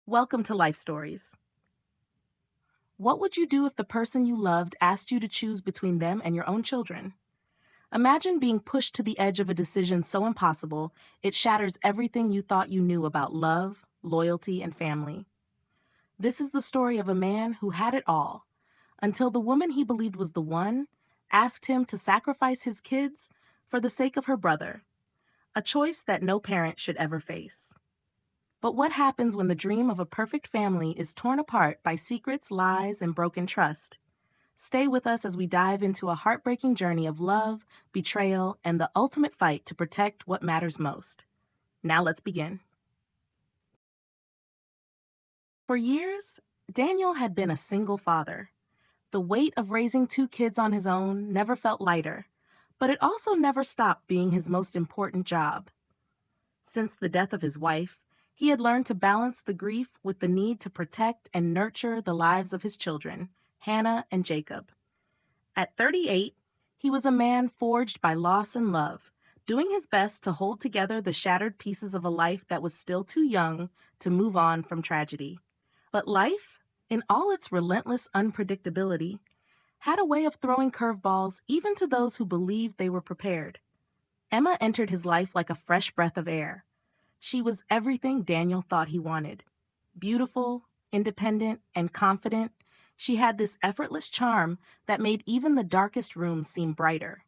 Welcome to Life Stories. What would you do if the person you loved asked you to choose between them and your own children? Imagine being pushed to the edge of a decision so impossible it shatters everything you thought you knew about love, loyalty, and family. This is the story of a man who had it all, until the woman he believed was the one asked him to sacrifice his kids for the sake of her brother, a choice that no parent should ever face. But what happens when the dream of a perfect family is torn apart by secrets, lies, and broken trust? Stay with us as we dive into a heartbreaking journey of love, betrayal, and the ultimate fight to protect what matters most. Now let's begin. For years, Daniel had been a single father. The weight of raising two kids on his own never felt lighter, but it also never stopped being his most important job. Since the death of his wife, he had learned to balance the grief with the need to protect and nurture the lives of his children, Hannah and Jacob. At 38, he was a man forged by loss and love, doing his best to hold together the shattered pieces of a life that was still too young to move on from tragedy. But life, in all its relentless unpredictability, had a way of throwing curveballs even to those who believed they were prepared. Emma entered his life like a fresh breath of air. She was everything Daniel thought he wanted. Beautiful, independent, and confident, she had this effortless charm that made even the darkest rooms seem brighter.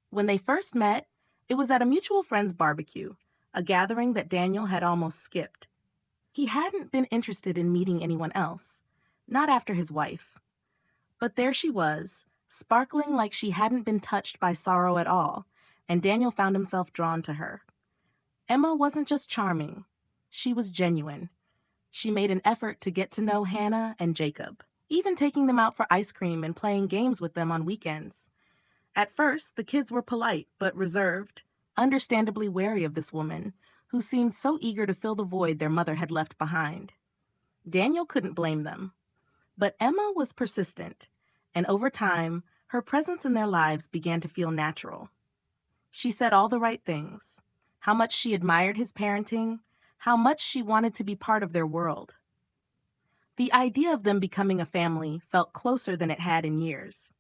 When they first met, it was at a mutual friend's barbecue, a gathering that Daniel had almost skipped. He hadn't been interested in meeting anyone else, not after his wife. But there she was, sparkling like she hadn't been touched by sorrow at all, and Daniel found himself drawn to her. Emma wasn't just charming, she was genuine. She made an effort to get to know Hannah and Jacob, even taking them out for ice cream and playing games with them on weekends. At first, the kids were polite but reserved, understandably wary of this woman, who seemed so eager to fill the void their mother had left behind. Daniel couldn't blame them. But Emma was persistent, and over time, her presence in their lives began to feel natural. She said all the right things: how much she admired his parenting, how much she wanted to be part of their world. The idea of them becoming a family felt closer than it had in years.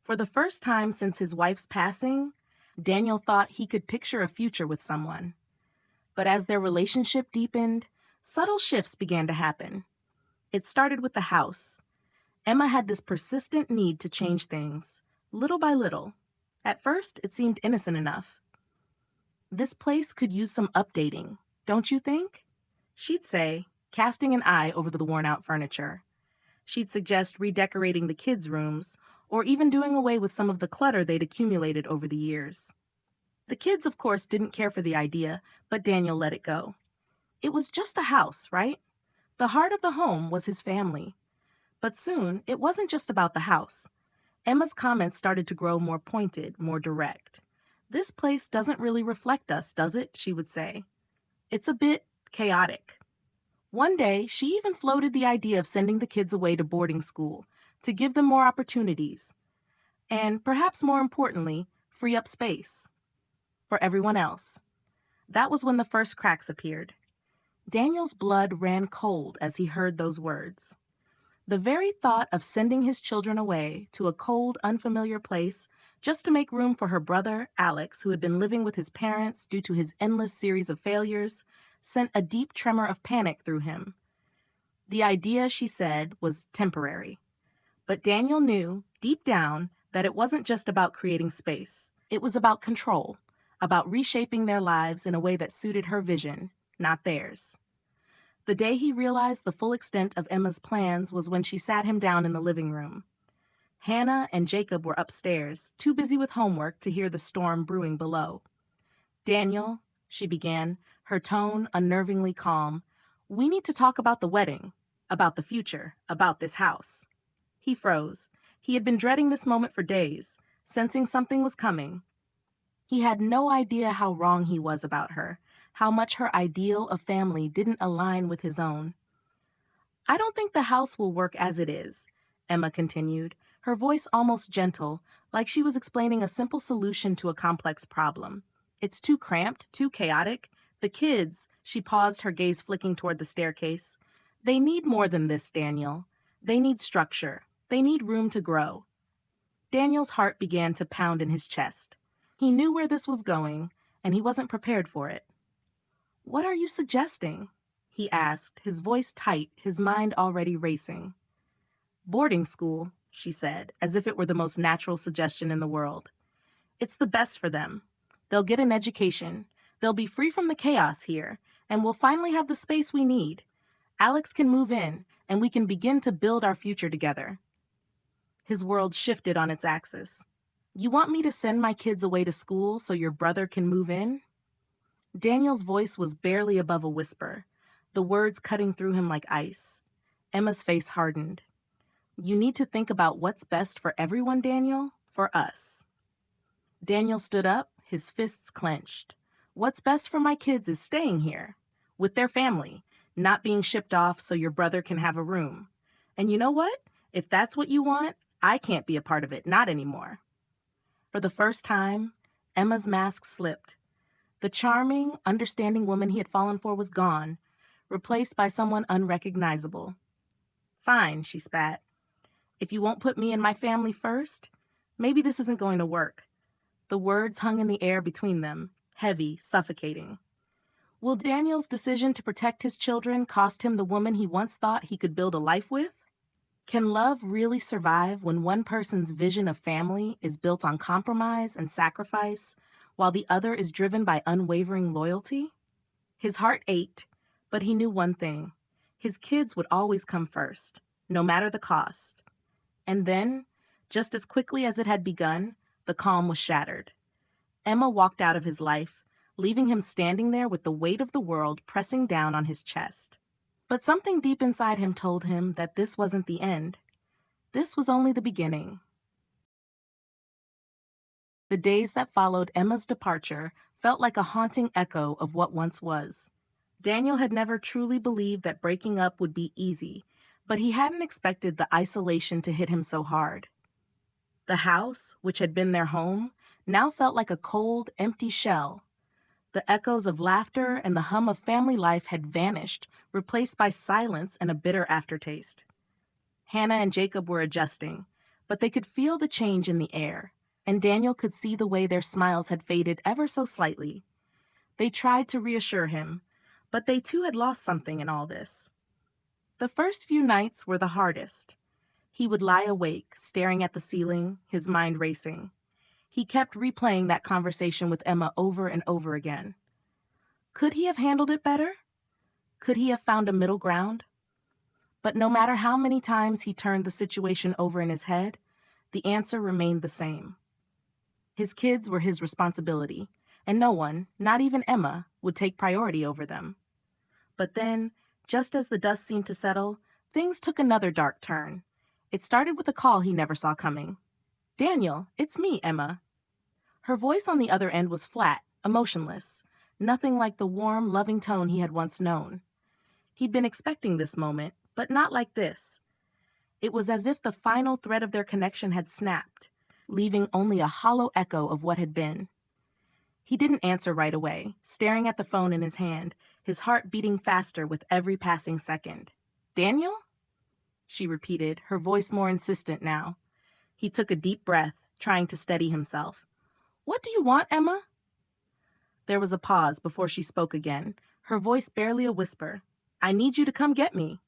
For the first time since his wife's passing, Daniel thought he could picture a future with someone. But as their relationship deepened, subtle shifts began to happen. It started with the house. Emma had this persistent need to change things, little by little. At first, it seemed innocent enough. "This place could use some updating, don't you think?" she'd say, casting an eye over the worn-out furniture. She'd suggest redecorating the kids' rooms, or even doing away with some of the clutter they'd accumulated over the years. The kids, of course, didn't care for the idea, but Daniel let it go. It was just a house, right? The heart of the home was his family. But soon, it wasn't just about the house. Emma's comments started to grow more pointed, more direct. "This place doesn't really reflect us, does it?" she would say. "It's a bit chaotic." One day, she even floated the idea of sending the kids away to boarding school to give them more opportunities, and perhaps more importantly, free up space for everyone else. That was when the first cracks appeared. Daniel's blood ran cold as he heard those words. The very thought of sending his children away to a cold, unfamiliar place just to make room for her brother, Alex, who had been living with his parents due to his endless series of failures, sent a deep tremor of panic through him. The idea, she said, was temporary. But Daniel knew, deep down, that it wasn't just about creating space. It was about control, about reshaping their lives in a way that suited her vision, not theirs. The day he realized the full extent of Emma's plans was when she sat him down in the living room. Hannah and Jacob were upstairs, too busy with homework to hear the storm brewing below. "Daniel," she began, her tone unnervingly calm, "we need to talk about the wedding, about the future, about this house." He froze. He had been dreading this moment for days, sensing something was coming. He had no idea how wrong he was about her, how much her ideal of family didn't align with his own. "I don't think the house will work as it is," Emma continued, her voice almost gentle, like she was explaining a simple solution to a complex problem. "It's too cramped, too chaotic. The kids," she paused, her gaze flicking toward the staircase, They need more than this, Daniel. They need structure. They need room to grow. Daniel's heart began to pound in his chest. He knew where this was going, and he wasn't prepared for it. "What are you suggesting?" he asked, his voice tight, his mind already racing. "Boarding school," she said, as if it were the most natural suggestion in the world. "It's the best for them. They'll get an education. They'll be free from the chaos here, and we'll finally have the space we need. Alex can move in, and we can begin to build our future together." His world shifted on its axis. "You want me to send my kids away to school so your brother can move in?" Daniel's voice was barely above a whisper, the words cutting through him like ice. Emma's face hardened. "You need to think about what's best for everyone, Daniel, for us." Daniel stood up, his fists clenched. "What's best for my kids is staying here, with their family, not being shipped off so your brother can have a room. And you know what? If that's what you want, I can't be a part of it, not anymore." For the first time, Emma's mask slipped. The charming, understanding woman he had fallen for was gone, replaced by someone unrecognizable. "Fine," she spat. "If you won't put me and my family first, maybe this isn't going to work." The words hung in the air between them, heavy, suffocating. Will Daniel's decision to protect his children cost him the woman he once thought he could build a life with? Can love really survive when one person's vision of family is built on compromise and sacrifice, while the other is driven by unwavering loyalty? His heart ached, but he knew one thing. His kids would always come first, no matter the cost. And then, just as quickly as it had begun, the calm was shattered. Emma walked out of his life, leaving him standing there with the weight of the world pressing down on his chest. But something deep inside him told him that this wasn't the end. This was only the beginning. The days that followed Emma's departure felt like a haunting echo of what once was. Daniel had never truly believed that breaking up would be easy, but he hadn't expected the isolation to hit him so hard. The house, which had been their home, now felt like a cold, empty shell. The echoes of laughter and the hum of family life had vanished, replaced by silence and a bitter aftertaste. Hannah and Jacob were adjusting, but they could feel the change in the air, and Daniel could see the way their smiles had faded ever so slightly. They tried to reassure him, but they too had lost something in all this. The first few nights were the hardest. He would lie awake, staring at the ceiling, his mind racing. He kept replaying that conversation with Emma over and over again. Could he have handled it better? Could he have found a middle ground? But no matter how many times he turned the situation over in his head, the answer remained the same. His kids were his responsibility, and no one, not even Emma, would take priority over them. But then, just as the dust seemed to settle, things took another dark turn. It started with a call he never saw coming. "Daniel, it's me, Emma." Her voice on the other end was flat, emotionless, nothing like the warm, loving tone he had once known. He'd been expecting this moment, but not like this. It was as if the final thread of their connection had snapped, leaving only a hollow echo of what had been. He didn't answer right away, staring at the phone in his hand, his heart beating faster with every passing second. "Daniel?" she repeated, her voice more insistent now. He took a deep breath, trying to steady himself. "What do you want, Emma?" There was a pause before she spoke again, her voice barely a whisper. "I need you to come get me."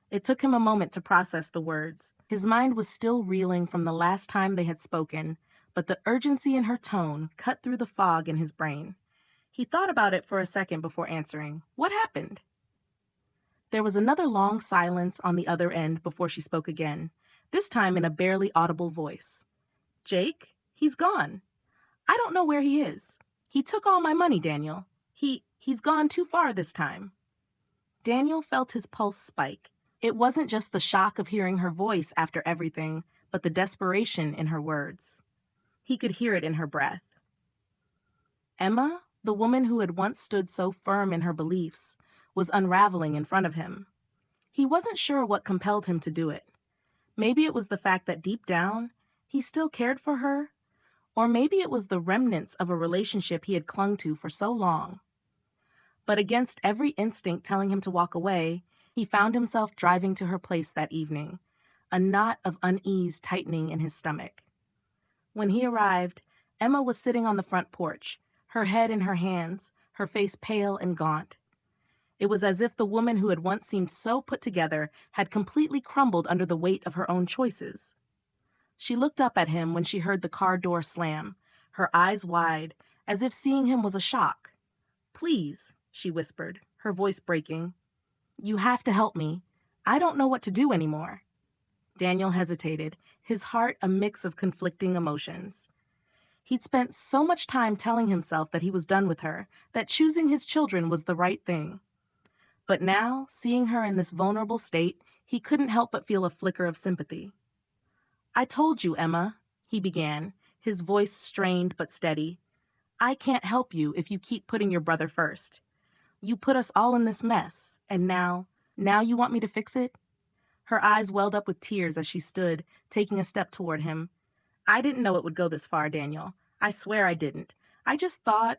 It took him a moment to process the words. His mind was still reeling from the last time they had spoken, but the urgency in her tone cut through the fog in his brain. He thought about it for a second before answering. "What happened?" There was another long silence on the other end before she spoke again, this time in a barely audible voice. "Jake, he's gone. I don't know where he is. He took all my money, Daniel. He's gone too far this time." Daniel felt his pulse spike. It wasn't just the shock of hearing her voice after everything, but the desperation in her words. He could hear it in her breath. Emma, the woman who had once stood so firm in her beliefs, was unraveling in front of him. He wasn't sure what compelled him to do it. Maybe it was the fact that deep down, he still cared for her, or maybe it was the remnants of a relationship he had clung to for so long. But against every instinct telling him to walk away, He found himself driving to her place that evening, a knot of unease tightening in his stomach. When he arrived, Emma was sitting on the front porch, her head in her hands, her face pale and gaunt. It was as if the woman who had once seemed so put together had completely crumbled under the weight of her own choices. She looked up at him when she heard the car door slam, her eyes wide, as if seeing him was a shock. "Please," she whispered, her voice breaking. "You have to help me. I don't know what to do anymore." Daniel hesitated, his heart a mix of conflicting emotions. He'd spent so much time telling himself that he was done with her, that choosing his children was the right thing. But now, seeing her in this vulnerable state, he couldn't help but feel a flicker of sympathy. "I told you, Emma," he began, his voice strained but steady. "I can't help you if you keep putting your brother first. You put us all in this mess, and now you want me to fix it?" Her eyes welled up with tears as she stood, taking a step toward him. "I didn't know it would go this far, Daniel. I swear I didn't. I thought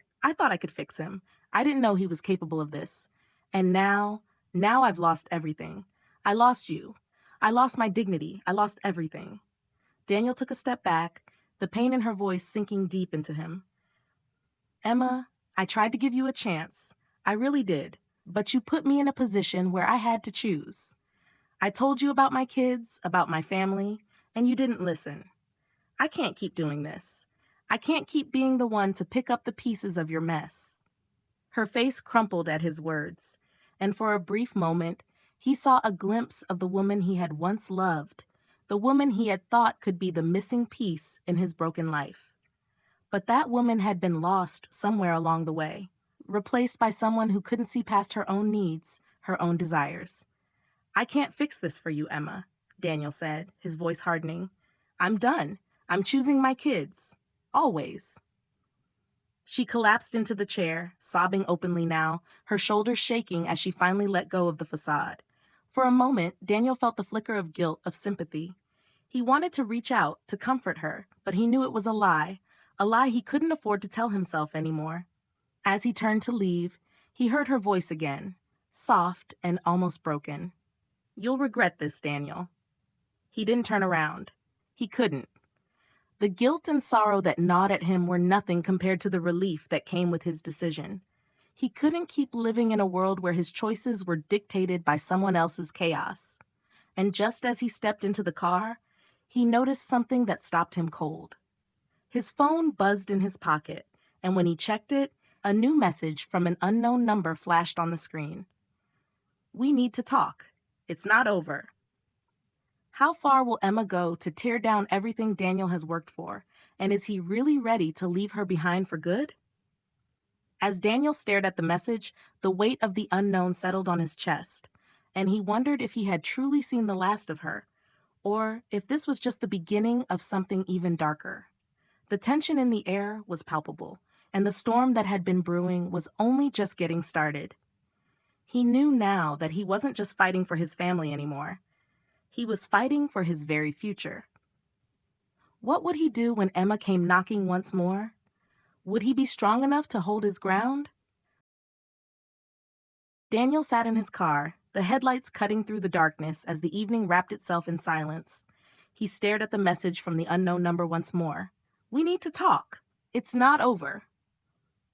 I could fix him. I didn't know he was capable of this. And now I've lost everything. I lost you. I lost my dignity. I lost everything." Daniel took a step back, the pain in her voice sinking deep into him. "Emma, I tried to give you a chance. I really did. But you put me in a position where I had to choose. I told you about my kids, about my family, and you didn't listen. I can't keep doing this. I can't keep being the one to pick up the pieces of your mess." Her face crumpled at his words, and for a brief moment, he saw a glimpse of the woman he had once loved, the woman he had thought could be the missing piece in his broken life. But that woman had been lost somewhere along the way, replaced by someone who couldn't see past her own needs, her own desires. "I can't fix this for you, Emma," Daniel said, his voice hardening. "I'm done. I'm choosing my kids. Always." She collapsed into the chair, sobbing openly now, her shoulders shaking as she finally let go of the facade. For a moment, Daniel felt the flicker of guilt, of sympathy. He wanted to reach out, to comfort her, but he knew it was a lie he couldn't afford to tell himself anymore. As he turned to leave, he heard her voice again, soft and almost broken. "You'll regret this, Daniel." He didn't turn around. He couldn't. The guilt and sorrow that gnawed at him were nothing compared to the relief that came with his decision. He couldn't keep living in a world where his choices were dictated by someone else's chaos. And just as he stepped into the car, he noticed something that stopped him cold. His phone buzzed in his pocket, and when he checked it, a new message from an unknown number flashed on the screen. "We need to talk. It's not over." How far will Emma go to tear down everything Daniel has worked for, and is he really ready to leave her behind for good? As Daniel stared at the message, the weight of the unknown settled on his chest, and he wondered if he had truly seen the last of her, or if this was just the beginning of something even darker. The tension in the air was palpable, and the storm that had been brewing was only just getting started. He knew now that he wasn't just fighting for his family anymore. He was fighting for his very future. What would he do when Emma came knocking once more? Would he be strong enough to hold his ground? Daniel sat in his car, the headlights cutting through the darkness as the evening wrapped itself in silence. He stared at the message from the unknown number once more. "We need to talk. It's not over."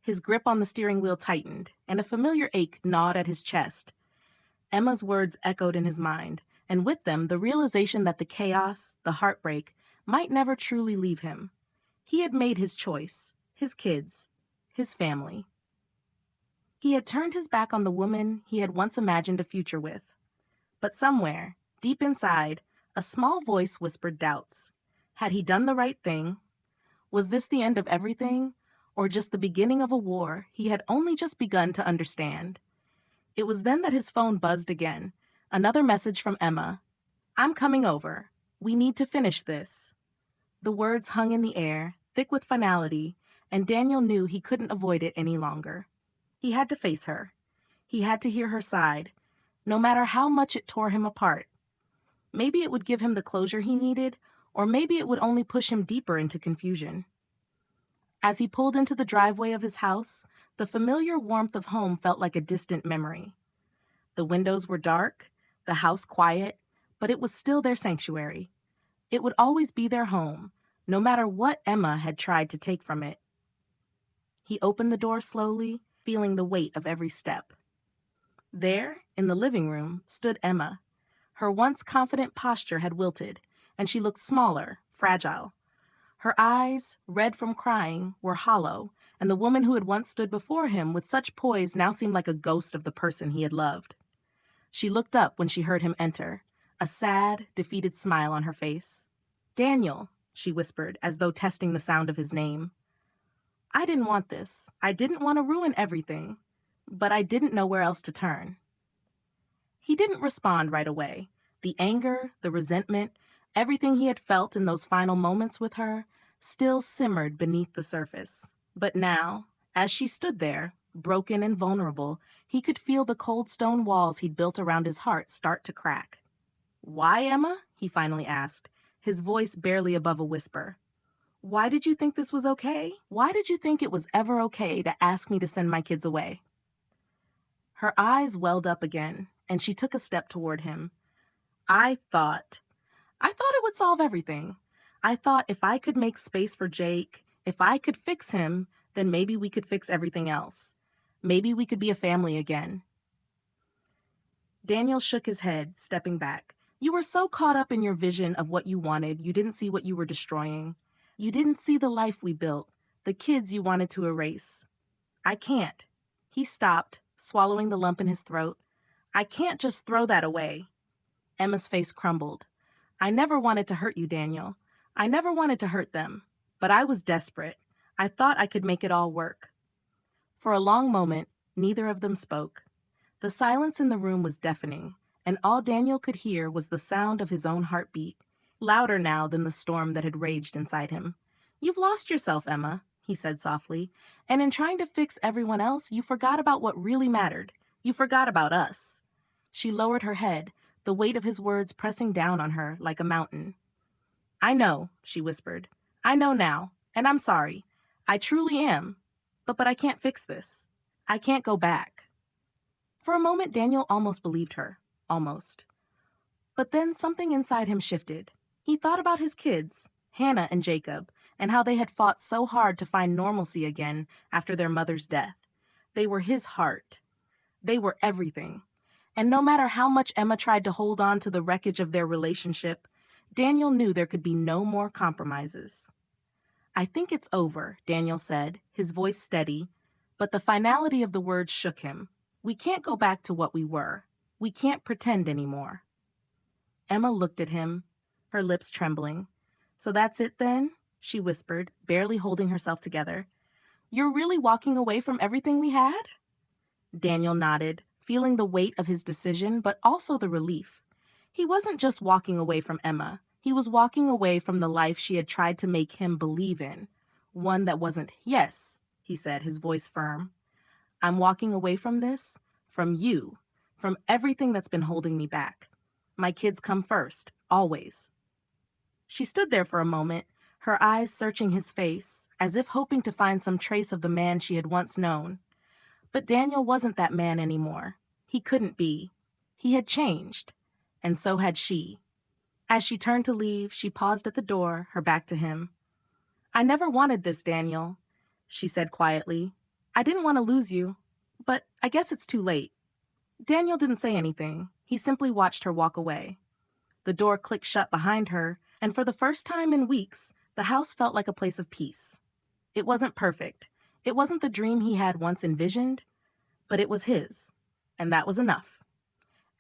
His grip on the steering wheel tightened, and a familiar ache gnawed at his chest. Emma's words echoed in his mind, and with them the realization that the chaos, the heartbreak, might never truly leave him. He had made his choice, his kids, his family. He had turned his back on the woman he had once imagined a future with. But somewhere, deep inside, a small voice whispered doubts. Had he done the right thing? Was this the end of everything, or just the beginning of a war he had only just begun to understand? It was then that his phone buzzed again. Another message from Emma. "I'm coming over. We need to finish this." The words hung in the air, thick with finality, and Daniel knew he couldn't avoid it any longer. He had to face her. He had to hear her side, no matter how much it tore him apart. Maybe it would give him the closure he needed, or maybe it would only push him deeper into confusion. As he pulled into the driveway of his house, the familiar warmth of home felt like a distant memory. The windows were dark, the house quiet, but it was still their sanctuary. It would always be their home, no matter what Emma had tried to take from it. He opened the door slowly, feeling the weight of every step. There, in the living room, stood Emma. Her once confident posture had wilted, and she looked smaller, fragile. Her eyes, red from crying, were hollow, and the woman who had once stood before him with such poise now seemed like a ghost of the person he had loved. She looked up when she heard him enter, a sad, defeated smile on her face. "Daniel," she whispered, as though testing the sound of his name. "I didn't want this. I didn't want to ruin everything. But I didn't know where else to turn." He didn't respond right away. The anger, the resentment, everything he had felt in those final moments with her still simmered beneath the surface. But now, as she stood there, broken and vulnerable, he could feel the cold stone walls he'd built around his heart start to crack. "Why, Emma?" he finally asked, his voice barely above a whisper. "Why did you think this was okay? Why did you think it was ever okay to ask me to send my kids away?" Her eyes welled up again, and she took a step toward him. I thought it would solve everything. I thought if I could make space for Jake, if I could fix him, then maybe we could fix everything else. Maybe we could be a family again." Daniel shook his head, stepping back. "You were so caught up in your vision of what you wanted, you didn't see what you were destroying. You didn't see the life we built, the kids you wanted to erase. I can't." He stopped, swallowing the lump in his throat. "I can't just throw that away." Emma's face crumbled. "I never wanted to hurt you, Daniel. I never wanted to hurt them. But I was desperate. I thought I could make it all work." For a long moment, neither of them spoke. The silence in the room was deafening, and all Daniel could hear was the sound of his own heartbeat, louder now than the storm that had raged inside him. "You've lost yourself, Emma," he said softly, "and in trying to fix everyone else, you forgot about what really mattered. You forgot about us." She lowered her head, the weight of his words pressing down on her like a mountain. "I know," she whispered. "I know now, and I'm sorry. I truly am. But I can't fix this. I can't go back." For a moment, Daniel almost believed her. Almost. But then something inside him shifted. He thought about his kids, Hannah and Jacob, and how they had fought so hard to find normalcy again after their mother's death. They were his heart. They were everything. And no matter how much Emma tried to hold on to the wreckage of their relationship, Daniel knew there could be no more compromises. "I think it's over," Daniel said, his voice steady, but the finality of the words shook him. "We can't go back to what we were. We can't pretend anymore." Emma looked at him, her lips trembling. "So that's it then?" she whispered, barely holding herself together. "You're really walking away from everything we had?" Daniel nodded, feeling the weight of his decision, but also the relief. He wasn't just walking away from Emma. He was walking away from the life she had tried to make him believe in. One that wasn't. "Yes," he said, his voice firm. "I'm walking away from this, from you, from everything that's been holding me back. My kids come first, always." She stood there for a moment, her eyes searching his face, as if hoping to find some trace of the man she had once known. But Daniel wasn't that man anymore. He couldn't be. He had changed, and so had she. As she turned to leave, she paused at the door, her back to him. "I never wanted this, Daniel," she said quietly. "I didn't want to lose you, but I guess it's too late." Daniel didn't say anything. He simply watched her walk away. The door clicked shut behind her, and for the first time in weeks, the house felt like a place of peace. It wasn't perfect. It wasn't the dream he had once envisioned, but it was his, and that was enough.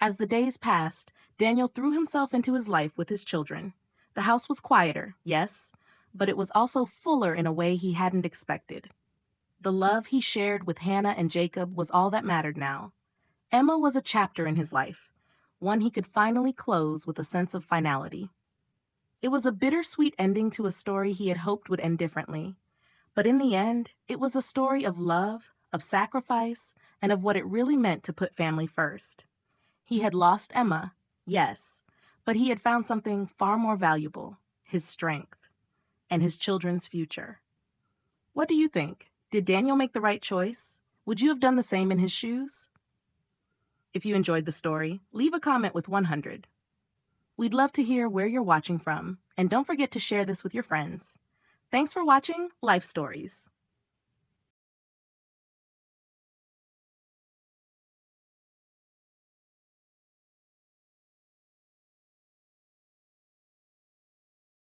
As the days passed, Daniel threw himself into his life with his children. The house was quieter, yes, but it was also fuller in a way he hadn't expected. The love he shared with Hannah and Jacob was all that mattered now. Emma was a chapter in his life, one he could finally close with a sense of finality. It was a bittersweet ending to a story he had hoped would end differently. But in the end, it was a story of love, of sacrifice, and of what it really meant to put family first. He had lost Emma, yes, but he had found something far more valuable, his strength, and his children's future. What do you think? Did Daniel make the right choice? Would you have done the same in his shoes? If you enjoyed the story, leave a comment with 100. We'd love to hear where you're watching from, and don't forget to share this with your friends. Thanks for watching Life Stories.